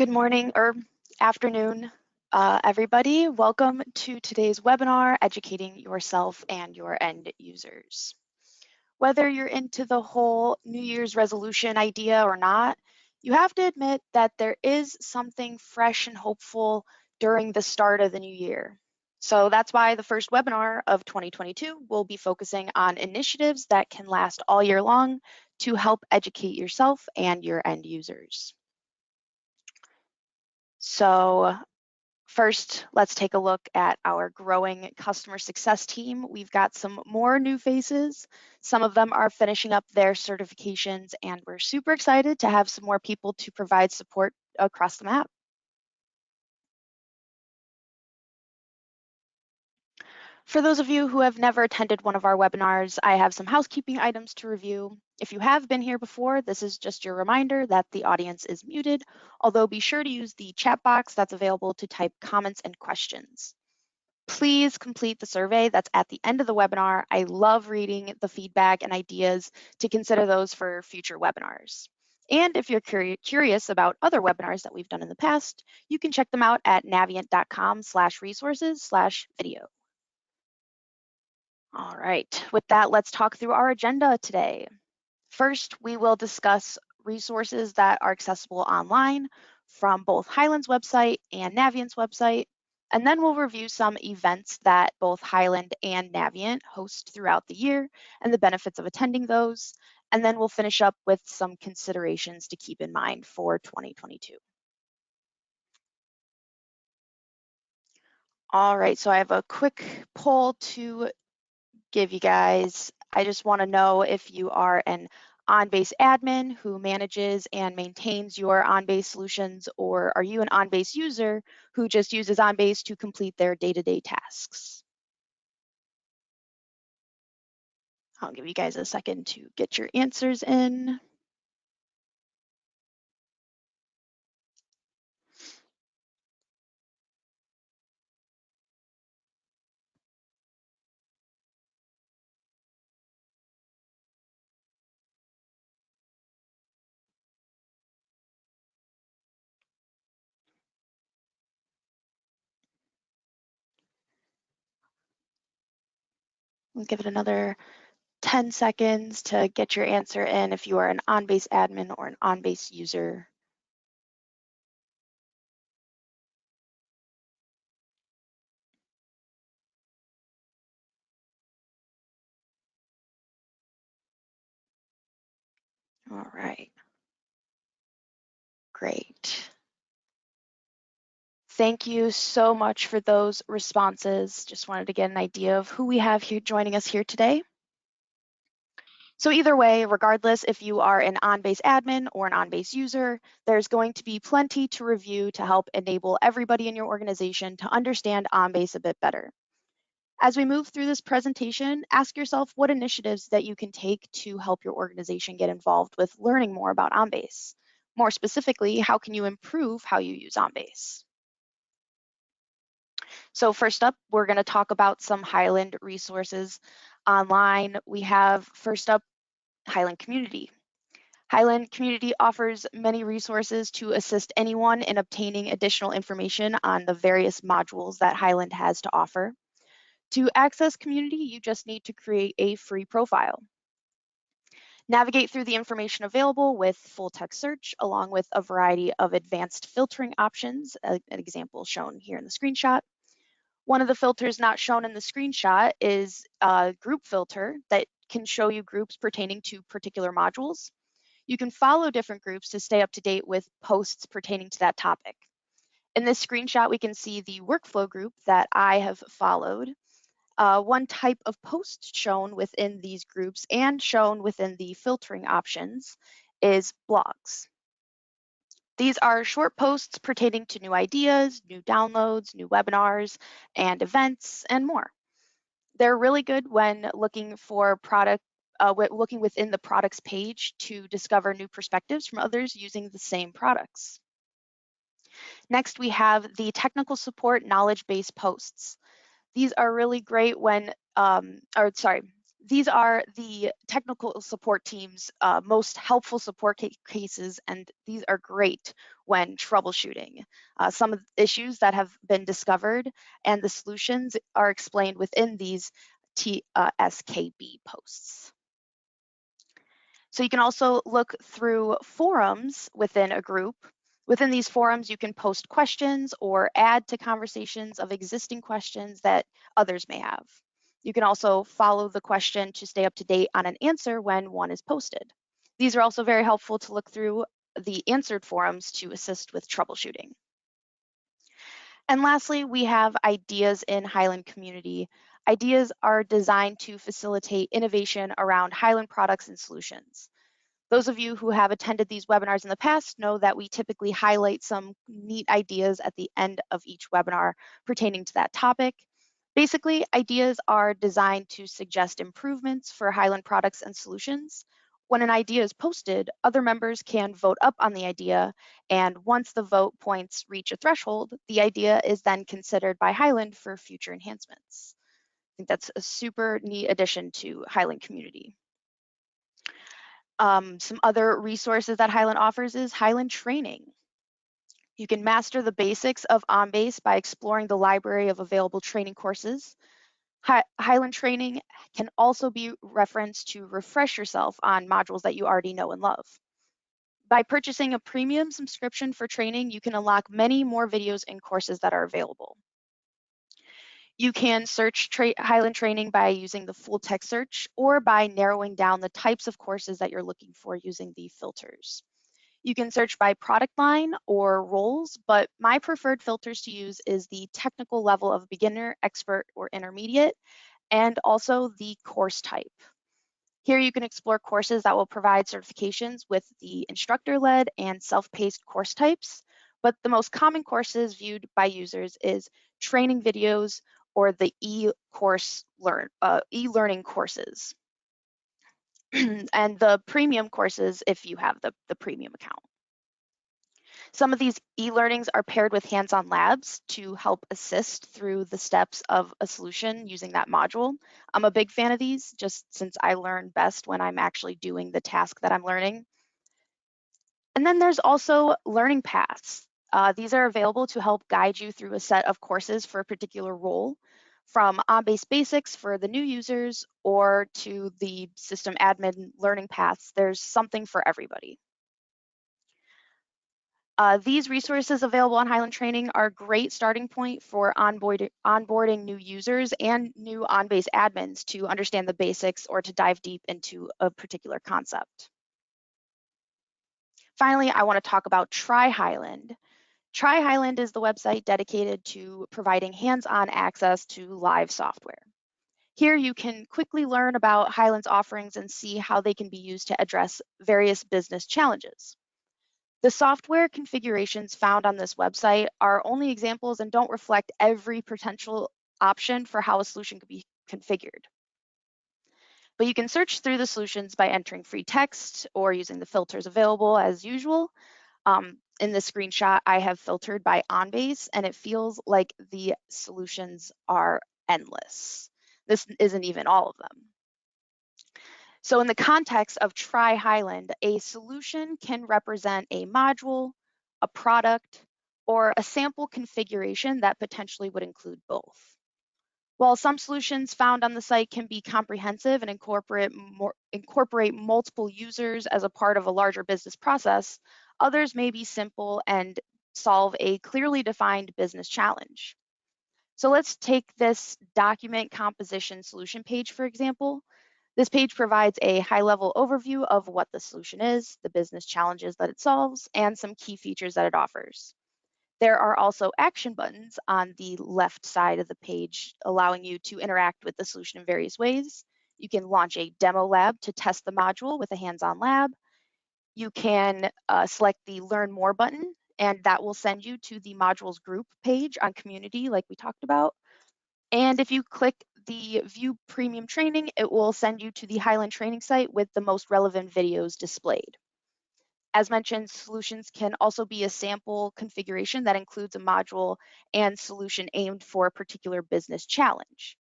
Good morning or afternoon, everybody. Welcome to today's webinar, Educating Yourself and Your End Users. Whether you're into the whole New Year's resolution idea or not, you have to admit that there is something fresh and hopeful during the start of the new year. So that's why the first webinar of 2022 will be focusing on initiatives that can last all year long to help educate yourself and your end users. So first, let's take a look at our growing customer success team. We've got some more new faces. Some of them are finishing up their certifications, and we're super excited to have some more people to provide support across the map. For those of you who have never attended one of our webinars, I have some housekeeping items to review. If you have been here before, this is just your reminder that the audience is muted, although be sure to use the chat box that's available to type comments and questions. Please complete the survey that's at the end of the webinar. I love reading the feedback and ideas to consider those for future webinars. And if you're curious about other webinars that we've done in the past, you can check them out at naviant.com/resources/video. All right, with that, let's talk through our agenda today. First, we will discuss resources that are accessible online from both Hyland's website and Naviant's website. And then we'll review some events that both Hyland and Naviant host throughout the year and the benefits of attending those. And then we'll finish up with some considerations to keep in mind for 2022. All right, so I have a quick poll to give you guys. I just want to know if you are an OnBase admin who manages and maintains your OnBase solutions, or are you an OnBase user who just uses OnBase to complete their day-to-day tasks? I'll give you guys a second to get your answers in. We'll give it another 10 seconds to get your answer in if you are an OnBase admin or an OnBase user. All right. Great. Thank you so much for those responses. Just wanted to get an idea of who we have here joining us here today. So either way, regardless if you are an OnBase admin or an OnBase user, there's going to be plenty to review to help enable everybody in your organization to understand OnBase a bit better. As we move through this presentation, ask yourself what initiatives that you can take to help your organization get involved with learning more about OnBase. More specifically, how can you improve how you use OnBase? So first up, we're going to talk about some Hyland resources online. We have first up Hyland Community. Hyland Community offers many resources to assist anyone in obtaining additional information on the various modules that Hyland has to offer. To access Community, you just need to create a free profile. Navigate through the information available with full text search, along with a variety of advanced filtering options, an example shown here in the screenshot. One of the filters not shown in the screenshot is a group filter that can show you groups pertaining to particular modules. You can follow different groups to stay up to date with posts pertaining to that topic. In this screenshot, we can see the workflow group that I have followed. One type of post shown within these groups and shown within the filtering options is blogs. These are short posts pertaining to new ideas, new downloads, new webinars, and events, and more. They're really good when looking for looking within the products page to discover new perspectives from others using the same products. Next, we have the technical support knowledge base posts. These are really great when, These are the technical support team's most helpful support cases, and these are great when troubleshooting. Some of the issues that have been discovered and the solutions are explained within these SKB posts. So you can also look through forums within a group. Within these forums, you can post questions or add to conversations of existing questions that others may have. You can also follow the question to stay up to date on an answer when one is posted. These are also very helpful to look through the answered forums to assist with troubleshooting. And lastly, we have ideas in Hyland community. Ideas are designed to facilitate innovation around Hyland products and solutions. Those of you who have attended these webinars in the past know that we typically highlight some neat ideas at the end of each webinar pertaining to that topic. Basically, ideas are designed to suggest improvements for Hyland products and solutions. When an idea is posted, other members can vote up on the idea, and once the vote points reach a threshold, the idea is then considered by Hyland for future enhancements. I think that's a super neat addition to Hyland community. Some other resources that Hyland offers is Hyland Training. You can master the basics of OnBase by exploring the library of available training courses. Hyland Training can also be referenced to refresh yourself on modules that you already know and love. By purchasing a premium subscription for training, you can unlock many more videos and courses that are available. You can search Hyland Training by using the full text search or by narrowing down the types of courses that you're looking for using the filters. You can search by product line or roles, but my preferred filters to use is the technical level of beginner, expert, or intermediate, and also the course type. Here you can explore courses that will provide certifications with the instructor-led and self-paced course types, but the most common courses viewed by users is training videos or the e-learning courses. And the premium courses if you have the premium account. Some of these e-learnings are paired with hands-on labs to help assist through the steps of a solution using that module. I'm a big fan of these just since I learn best when I'm actually doing the task that I'm learning. And then there's also learning paths. These are available to help guide you through a set of courses for a particular role, from OnBase Basics for the new users or to the system admin learning paths. There's something for everybody. These resources available on Hyland Training are a great starting point for onboarding new users and new OnBase admins to understand the basics or to dive deep into a particular concept. Finally, I want to talk about Try Hyland. Try Hyland is the website dedicated to providing hands-on access to live software. Here you can quickly learn about Hyland's offerings and see how they can be used to address various business challenges. The software configurations found on this website are only examples and don't reflect every potential option for how a solution could be configured. But you can search through the solutions by entering free text or using the filters available as usual. In this screenshot, I have filtered by OnBase, and it feels like the solutions are endless. This isn't even all of them. So in the context of Try Hyland, a solution can represent a module, a product, or a sample configuration that potentially would include both. While some solutions found on the site can be comprehensive and incorporate multiple users as a part of a larger business process, others may be simple and solve a clearly defined business challenge. So let's take this document composition solution page, for example. This page provides a high-level overview of what the solution is, the business challenges that it solves, and some key features that it offers. There are also action buttons on the left side of the page, allowing you to interact with the solution in various ways. You can launch a demo lab to test the module with a hands-on lab. You can select the Learn More button, and that will send you to the modules group page on Community, like we talked about. And if you click the View Premium Training, it will send you to the Hyland Training site with the most relevant videos displayed. As mentioned, solutions can also be a sample configuration that includes a module and solution aimed for a particular business challenge.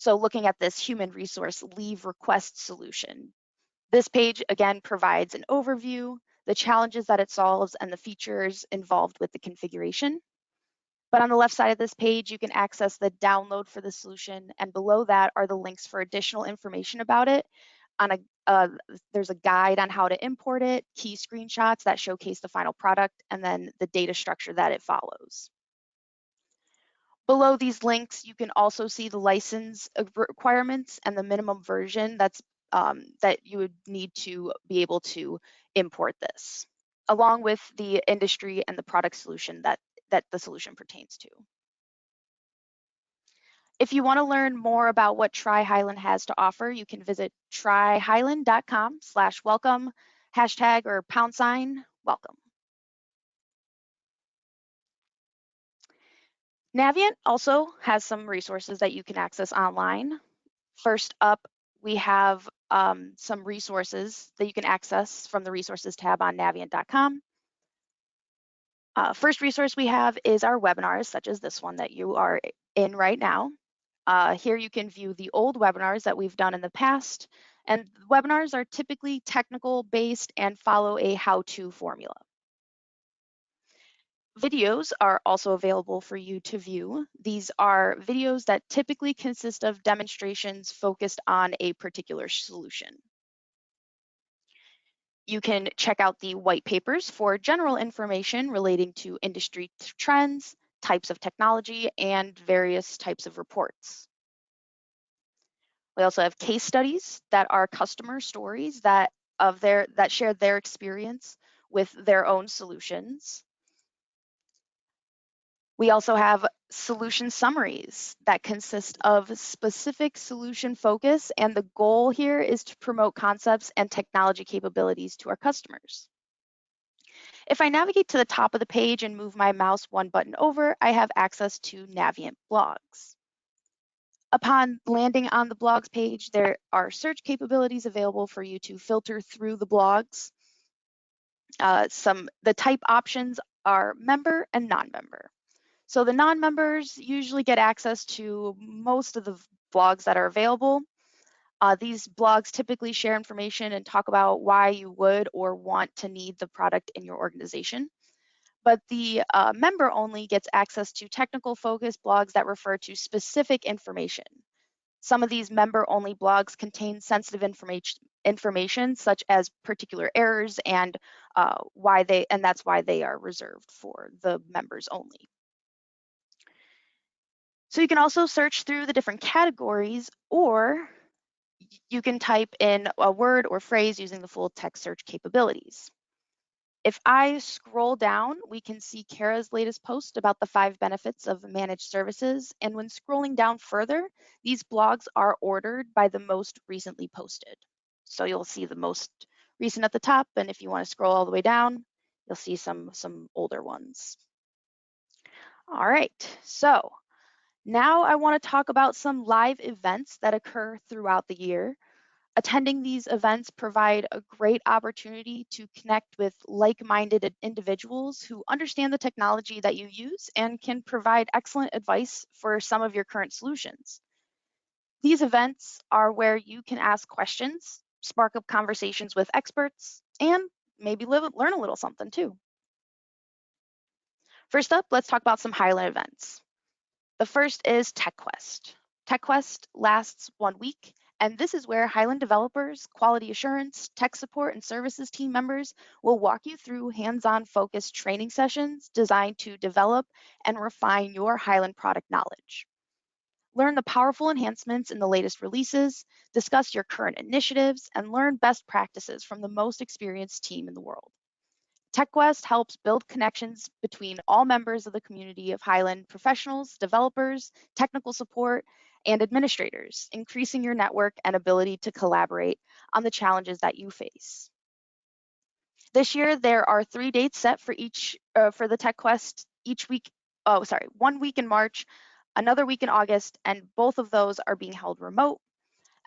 So looking at this human resource leave request solution, this page again provides an overview, the challenges that it solves, and the features involved with the configuration. But on the left side of this page, you can access the download for the solution, and below that are the links for additional information about it. There's a guide on how to import it, key screenshots that showcase the final product, and then the data structure that it follows. Below these links, you can also see the license requirements and the minimum version that you would need to be able to import this, along with the industry and the product solution that the solution pertains to. If you want to learn more about what Try Hyland has to offer, you can visit tryhyland.com/welcome, hashtag or #welcome. Naviant also has some resources that you can access online. First up, we have some resources that you can access from the resources tab on Naviant.com. First resource we have is our webinars, such as this one that you are in right now. Here you can view the old webinars that we've done in the past, and webinars are typically technical based and follow a how-to formula. Videos are also available for you to view. These are videos that typically consist of demonstrations focused on a particular solution. You can check out the white papers for general information relating to industry trends, types of technology, and various types of reports. We also have case studies that are customer stories that share their experience with their own solutions. We also have solution summaries that consist of specific solution focus, and the goal here is to promote concepts and technology capabilities to our customers. If I navigate to the top of the page and move my mouse one button over, I have access to Naviant blogs. Upon landing on the blogs page, there are search capabilities available for you to filter through the blogs. The type options are member and non-member. So the non-members usually get access to most of the blogs that are available. These blogs typically share information and talk about why you would or want to need the product in your organization. But the member only gets access to technical focused blogs that refer to specific information. Some of these member-only blogs contain sensitive information such as particular errors and that's why they are reserved for the members only. So you can also search through the different categories, or you can type in a word or phrase using the full text search capabilities. If I scroll down, we can see Kara's latest post about the 5 benefits of managed services. And when scrolling down further, these blogs are ordered by the most recently posted. So you'll see the most recent at the top, and if you want to scroll all the way down, you'll see some older ones. All right, so now I want to talk about some live events that occur throughout the year. Attending these events provide a great opportunity to connect with like-minded individuals who understand the technology that you use and can provide excellent advice for some of your current solutions. These events are where you can ask questions, spark up conversations with experts, and maybe learn a little something too. First up, let's talk about some Hyland events. The first is TechQuest. TechQuest lasts 1 week, and this is where Hyland developers, quality assurance, tech support, and services team members will walk you through hands-on focused training sessions designed to develop and refine your Hyland product knowledge. Learn the powerful enhancements in the latest releases, discuss your current initiatives, and learn best practices from the most experienced team in the world. TechQuest helps build connections between all members of the community of Hyland professionals, developers, technical support, and administrators, increasing your network and ability to collaborate on the challenges that you face. This year, there are 3 dates set for the TechQuest each week. 1 week in March, another week in August, and both of those are being held remote.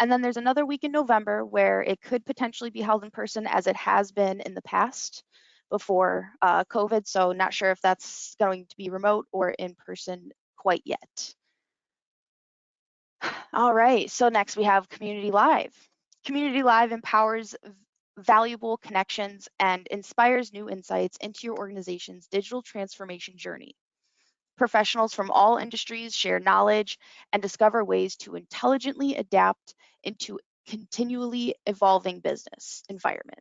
And then there's another week in November where it could potentially be held in person, as it has been in the past before COVID, so not sure if that's going to be remote or in person quite yet. All right, so next we have Community Live. Community Live empowers valuable connections and inspires new insights into your organization's digital transformation journey. Professionals from all industries share knowledge and discover ways to intelligently adapt into continually evolving business environment.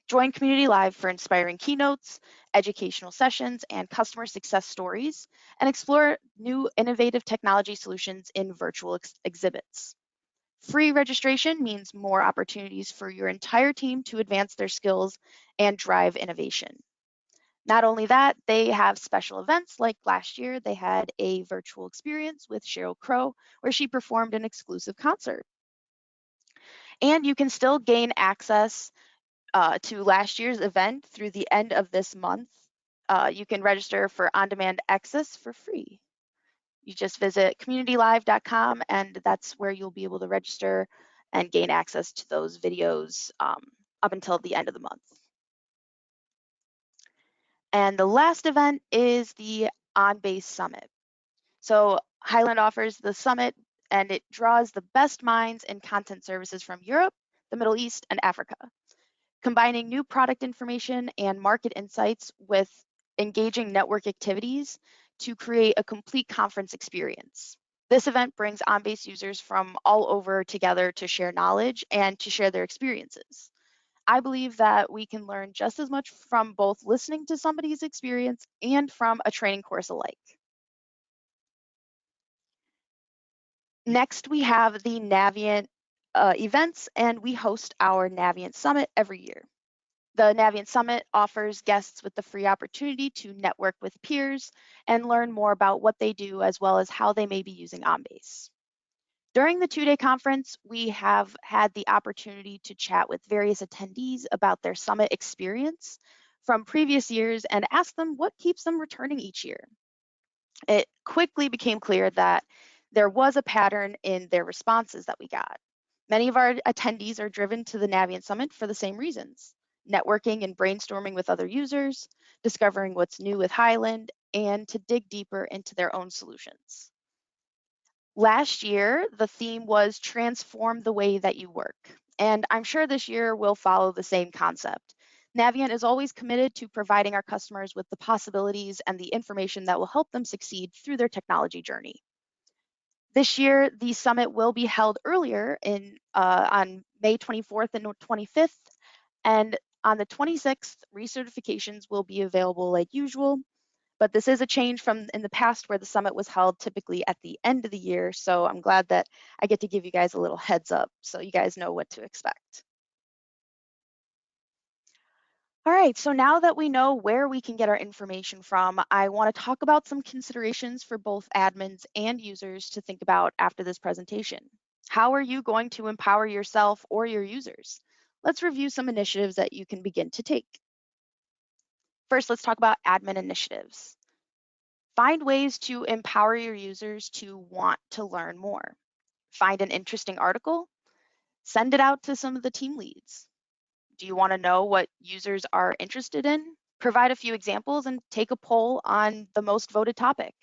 Join Community Live for inspiring keynotes, educational sessions, and customer success stories, and explore new innovative technology solutions in virtual exhibits. Free registration means more opportunities for your entire team to advance their skills and drive innovation. Not only that, they have special events like last year, they had a virtual experience with Sheryl Crow where she performed an exclusive concert. And you can still gain access to last year's event through the end of this month. You can register for on-demand access for free. You just visit communitylive.com and that's where you'll be able to register and gain access to those videos up until the end of the month. And the last event is the OnBase Summit. So Hyland offers the summit and it draws the best minds in content services from Europe, the Middle East, and Africa, combining new product information and market insights with engaging network activities to create a complete conference experience. This event brings OnBase users from all over together to share knowledge and to share their experiences. I believe that we can learn just as much from both listening to somebody's experience and from a training course alike. Next, we have the Naviant events, and we host our Naviant Summit every year. The Naviant Summit offers guests with the free opportunity to network with peers and learn more about what they do as well as how they may be using OnBase. During the two-day conference, we have had the opportunity to chat with various attendees about their summit experience from previous years and ask them what keeps them returning each year. It quickly became clear that there was a pattern in their responses that we got. Many of our attendees are driven to the Naviant Summit for the same reasons: networking and brainstorming with other users, discovering what's new with Hyland, and to dig deeper into their own solutions. Last year, the theme was transform the way that you work. And I'm sure this year will follow the same concept. Navient is always committed to providing our customers with the possibilities and the information that will help them succeed through their technology journey. This year, the summit will be held earlier on May 24th and 25th. And on the 26th, recertifications will be available like usual. But this is a change from in the past where the summit was held typically at the end of the year. So I'm glad that I get to give you guys a little heads up so you guys know what to expect. All right, so now that we know where we can get our information from, I want to talk about some considerations for both admins and users to think about after this presentation. How are you going to empower yourself or your users? Let's review some initiatives that you can begin to take. First, let's talk about admin initiatives. Find ways to empower your users to want to learn more. Find an interesting article, send it out to some of the team leads. Do you want to know what users are interested in? Provide a few examples and take a poll on the most voted topic.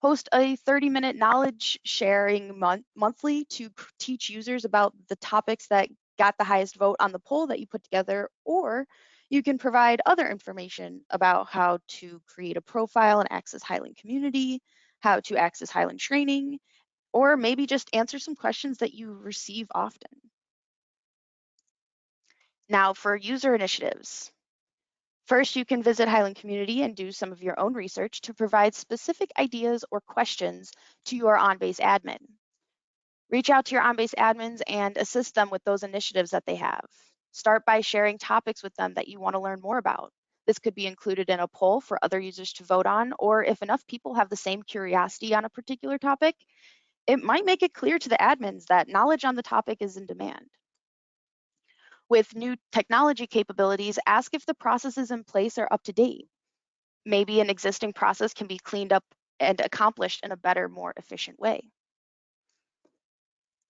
Host a 30-minute knowledge sharing monthly to teach users about the topics that got the highest vote on the poll that you put together, or you can provide other information about how to create a profile and access Hyland community, how to access Hyland training, or maybe just answer some questions that you receive often. Now for user initiatives. First, you can visit Hyland Community and do some of your own research to provide specific ideas or questions to your OnBase admin. Reach out to your OnBase admins and assist them with those initiatives that they have. Start by sharing topics with them that you want to learn more about. This could be included in a poll for other users to vote on, or if enough people have the same curiosity on a particular topic, it might make it clear to the admins that knowledge on the topic is in demand. With new technology capabilities, ask if the processes in place are up to date. Maybe an existing process can be cleaned up and accomplished in a better, more efficient way.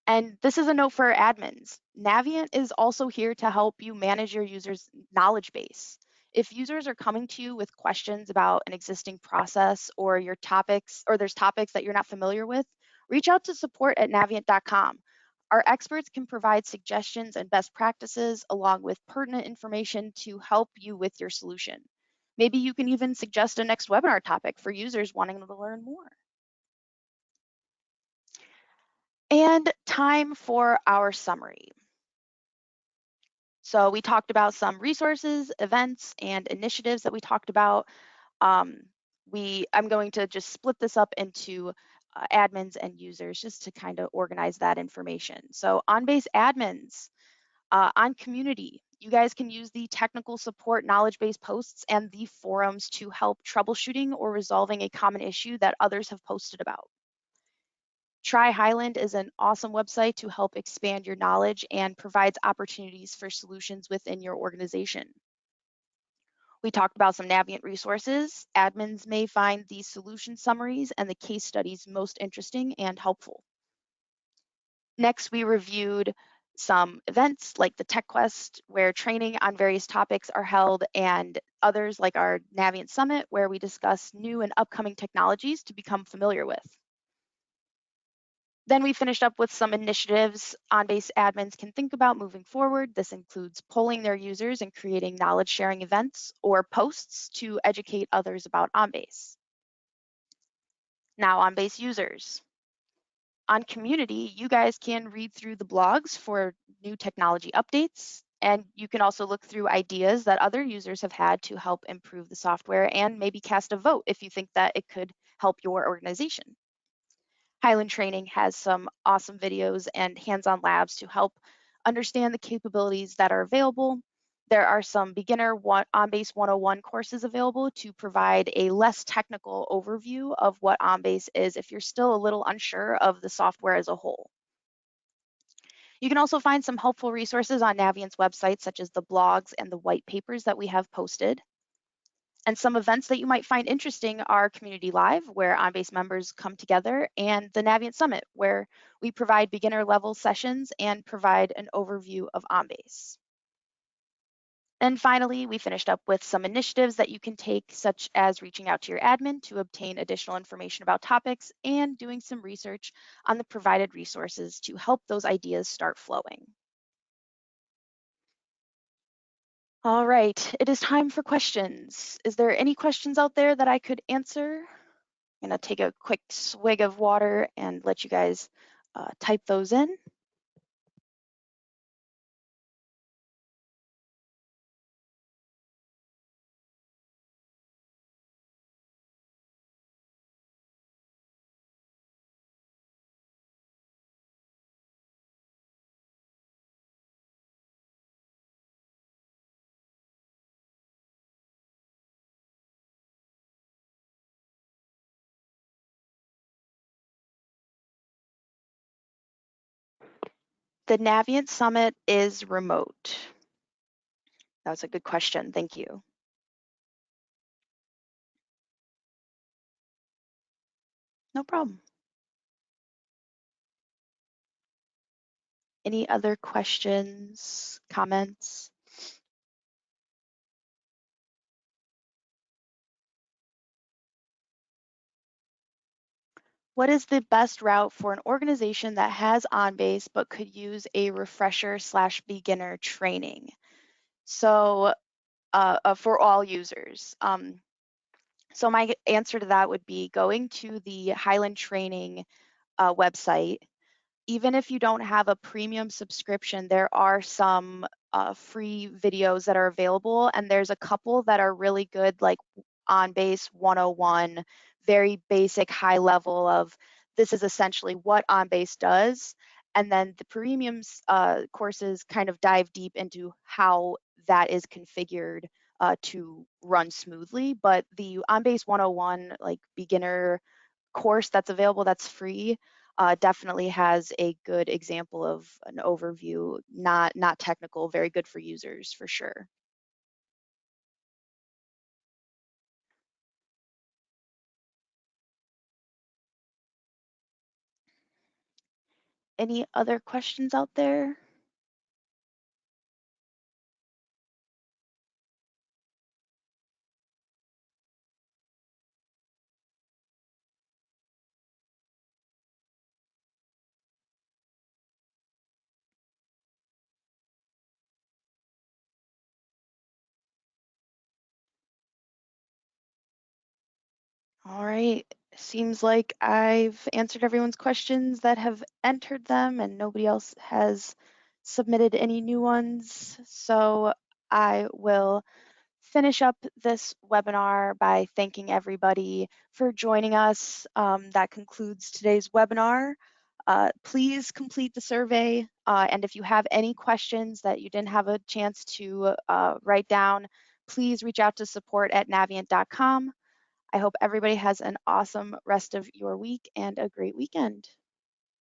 And this is a note for admins. Naviant is also here to help you manage your users' knowledge base. If users are coming to you with questions about an existing process or your topics, or there's topics that you're not familiar with, reach out to support@navient.com. Our experts can provide suggestions and best practices along with pertinent information to help you with your solution. Maybe you can even suggest a next webinar topic for users wanting to learn more. And time for our summary. So we talked about some resources, events, and initiatives that we talked about. I'm going to just split this up into admins and users just to kind of organize that information. So OnBase Admins, on community, you guys can use the technical support knowledge base posts and the forums to help troubleshooting or resolving a common issue that others have posted about. Try Hyland is an awesome website to help expand your knowledge and provides opportunities for solutions within your organization. We talked about some Naviant resources. Admins may find these solution summaries and the case studies most interesting and helpful. Next, we reviewed some events like the Tech Quest, where training on various topics are held, and others like our Naviant Summit, where we discuss new and upcoming technologies to become familiar with. Then we finished up with some initiatives OnBase admins can think about moving forward. This includes polling their users and creating knowledge sharing events or posts to educate others about OnBase. Now OnBase users. On community, you guys can read through the blogs for new technology updates, and you can also look through ideas that other users have had to help improve the software and maybe cast a vote if you think that it could help your organization. Hyland Training has some awesome videos and hands-on labs to help understand the capabilities that are available. There are some beginner OnBase 101 courses available to provide a less technical overview of what OnBase is if you're still a little unsure of the software as a whole. You can also find some helpful resources on Naviant's website, such as the blogs and the white papers that we have posted. And some events that you might find interesting are Community Live, where OnBase members come together, and the Naviant Summit, where we provide beginner level sessions and provide an overview of OnBase. And finally, we finished up with some initiatives that you can take, such as reaching out to your admin to obtain additional information about topics and doing some research on the provided resources to help those ideas start flowing. All right, it is time for questions. Is there any questions out there that I could answer? I'm gonna take a quick swig of water and let you guys type those in. The Naviant Summit is remote. That was a good question, thank you. No problem. Any other questions, comments? What is the best route for an organization that has OnBase but could use a refresher/beginner training? So for all users. So my answer to that would be going to the Hyland Training website. Even if you don't have a premium subscription, there are some free videos that are available, and there's a couple that are really good, like OnBase 101, very basic, high level of this is essentially what OnBase does. And then the premium courses kind of dive deep into how that is configured to run smoothly. But the OnBase 101, like beginner course that's available that's free, definitely has a good example of an overview, not technical, very good for users for sure. Any other questions out there? All right. Seems like I've answered everyone's questions that have entered them and nobody else has submitted any new ones. So I will finish up this webinar by thanking everybody for joining us. That concludes today's webinar. Please complete the survey. And if you have any questions that you didn't have a chance to write down, please reach out to support@navient.com. I hope everybody has an awesome rest of your week and a great weekend.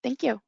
Thank you.